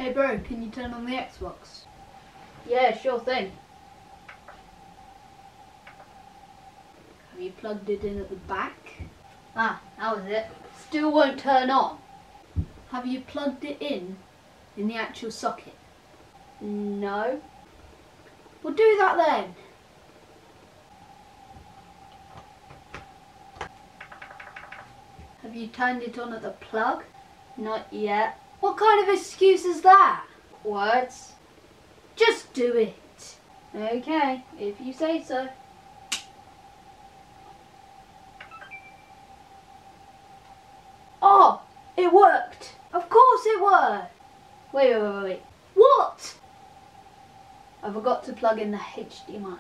Hey bro, can you turn on the Xbox? Yeah, sure thing. Have you plugged it in at the back? Ah, how is it? Still won't turn on. Have you plugged it in the actual socket? No. Well, do that then. Have you turned it on at the plug? Not yet. What kind of excuse is that? Words? Just do it. Okay, if you say so. Oh, it worked. Of course it worked. Wait. What? I forgot to plug in the HDMI.